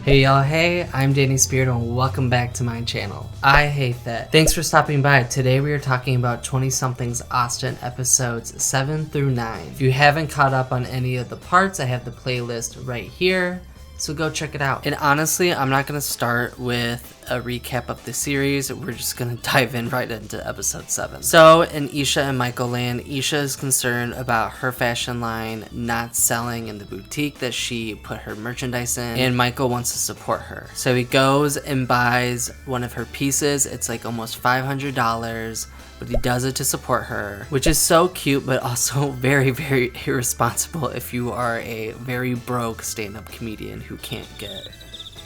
Hey y'all, hey, I'm Danny Spirit and welcome back to my channel. I hate that. Thanks for stopping by. Today we are talking about 20-somethings Austin episodes 7 through 9. If you haven't caught up on any of the parts, I have the playlist right here, so go check it out. And honestly, I'm not going to start with a recap of the series. We're just going to dive in right into episode 7. So in Isha and Michael land, Isha is concerned about her fashion line not selling in the boutique that she put her merchandise in, and Michael wants to support her. So he goes and buys one of her pieces. It's like almost $500, but he does it to support her, which is so cute, but also very, very irresponsible if you are a very broke stand-up comedian who can't get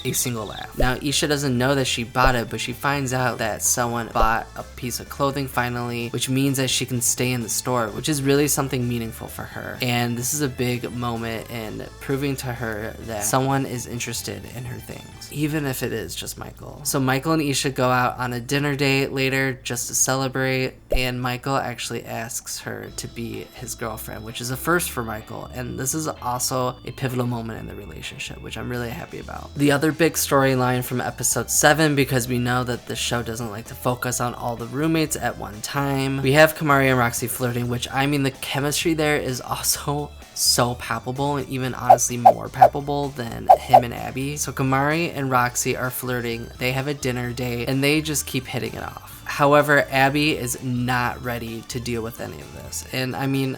a single laugh. Now, Isha doesn't know that she bought it, but she finds out that someone bought a piece of clothing finally, which means that she can stay in the store, which is really something meaningful for her. And this is a big moment in proving to her that someone is interested in her things, even if it is just Michael. So Michael and Isha go out on a dinner date later just to celebrate, and Michael actually asks her to be his girlfriend, which is a first for Michael, and this is also a pivotal moment in the relationship, which I'm really happy about. The other big storyline from episode 7, because we know that the show doesn't like to focus on all the roommates at one time. We have Kamari and Roxy flirting, which I mean the chemistry there is also so palpable, and even honestly more palpable than him and Abbey. So Kamari and Roxy are flirting, they have a dinner date, and they just keep hitting it off. However, Abbey is not ready to deal with any of this, and I mean,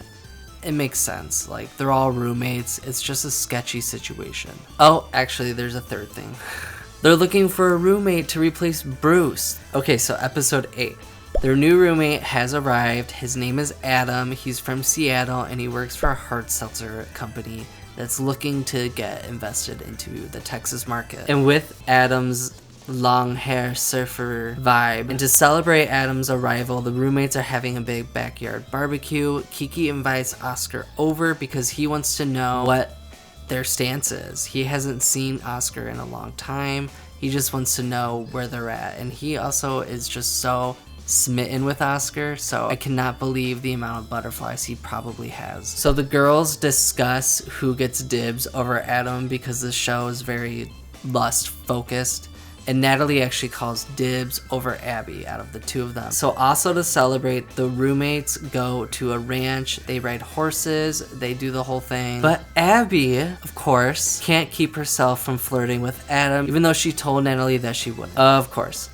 it makes sense. Like, they're all roommates. It's just a sketchy situation. Oh, actually, there's a third thing. They're looking for a roommate to replace Bruce. Okay, so episode 8. Their new roommate has arrived. His name is Adam. He's from Seattle, and he works for a hard seltzer company that's looking to get invested into the Texas market. And with Adam's long hair surfer vibe, and to celebrate Adam's arrival, the roommates are having a big backyard barbecue. Keke invites Oscar over because he wants to know what their stance is. He hasn't seen Oscar in a long time. He just wants to know where they're at, and he also is just so smitten with Oscar, so I cannot believe the amount of butterflies he probably has. So the girls discuss who gets dibs over Adam because the show is very lust focused, and Natalie actually calls dibs over Abbey out of the two of them. So also to celebrate, the roommates go to a ranch, they ride horses, they do the whole thing. But Abbey, of course, can't keep herself from flirting with Adam, even though she told Natalie that she wouldn't. Of course.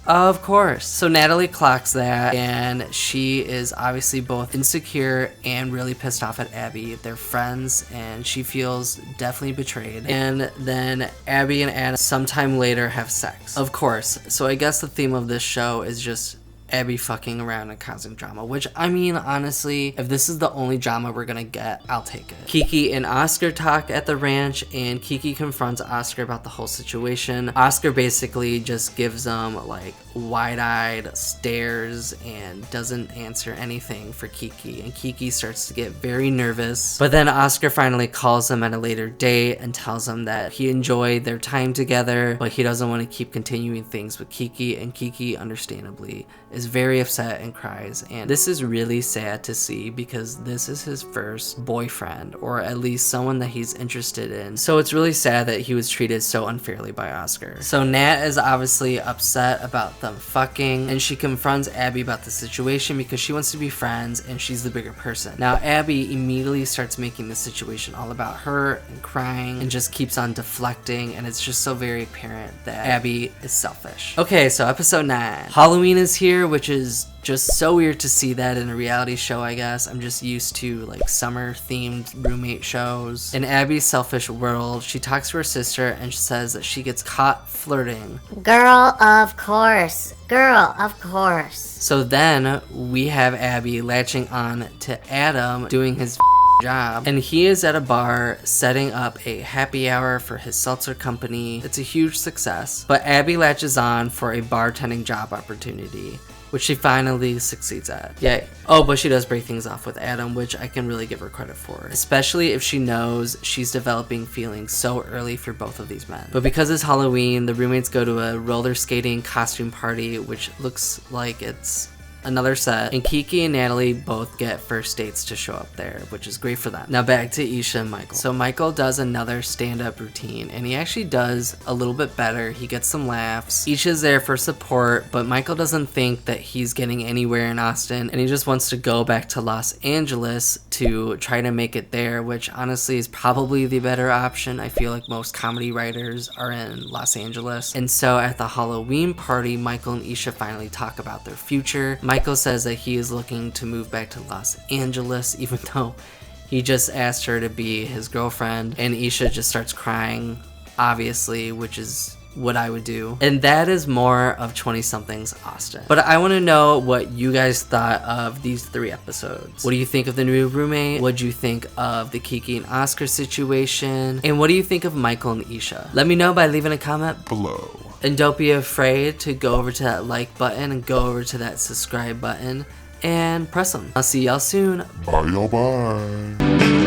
So Natalie clocks that, and she is obviously both insecure and really pissed off at Abbey. They're friends, and she feels definitely betrayed. And then Abbey and Adam sometime later have sex. Of course. So I guess the theme of this show is just Abbey fucking around and causing drama, which, I mean, honestly, if this is the only drama we're gonna get, I'll take it. Keke and Oscar talk at the ranch, and Keke confronts Oscar about the whole situation. Oscar basically just gives them like wide-eyed stares and doesn't answer anything for Keke, and Keke starts to get very nervous. But then Oscar finally calls him at a later date and tells him that he enjoyed their time together, but he doesn't want to keep continuing things with Keke, and Keke, understandably, is very upset and cries. And this is really sad to see because this is his first boyfriend, or at least someone that he's interested in. So it's really sad that he was treated so unfairly by Oscar. So Nat is obviously upset about them fucking, and she confronts Abbey about the situation because she wants to be friends and she's the bigger person. Now Abbey immediately starts making the situation all about her and crying and just keeps on deflecting, and it's just so very apparent that Abbey is selfish. Okay, so episode 9. Halloween is here, which is just so weird to see that in a reality show, I guess. I'm just used to like summer themed roommate shows. In Abby's selfish world, she talks to her sister and she says that she gets caught flirting. Girl, of course. Girl, of course. So then we have Abbey latching on to Adam doing his job, and he is at a bar setting up a happy hour for his seltzer company. It's a huge success, but Abbey latches on for a bartending job opportunity, which she finally succeeds at. Yay. Oh, but she does break things off with Adam, which I can really give her credit for, especially if she knows she's developing feelings so early for both of these men. But because it's Halloween, the roommates go to a roller skating costume party, which looks like it's another set, and Keke and Natalie both get first dates to show up there, which is great for them. Now back to Isha and Michael. So Michael does another stand-up routine, and he actually does a little bit better. He gets some laughs. Isha's there for support, but Michael doesn't think that he's getting anywhere in Austin, and he just wants to go back to Los Angeles to try to make it there, which honestly is probably the better option. I feel like most comedy writers are in Los Angeles. And so at the Halloween party, Michael and Isha finally talk about their future. Michael says that he is looking to move back to Los Angeles, even though he just asked her to be his girlfriend, and Isha just starts crying, obviously, which is what I would do. And that is more of 20-somethings Austin. But I want to know what you guys thought of these 3 episodes. What do you think of the new roommate? What do you think of the Keke and Oscar situation? And what do you think of Michael and Isha? Let me know by leaving a comment below. And don't be afraid to go over to that like button and go over to that subscribe button and press them. I'll see y'all soon. Bye y'all, bye.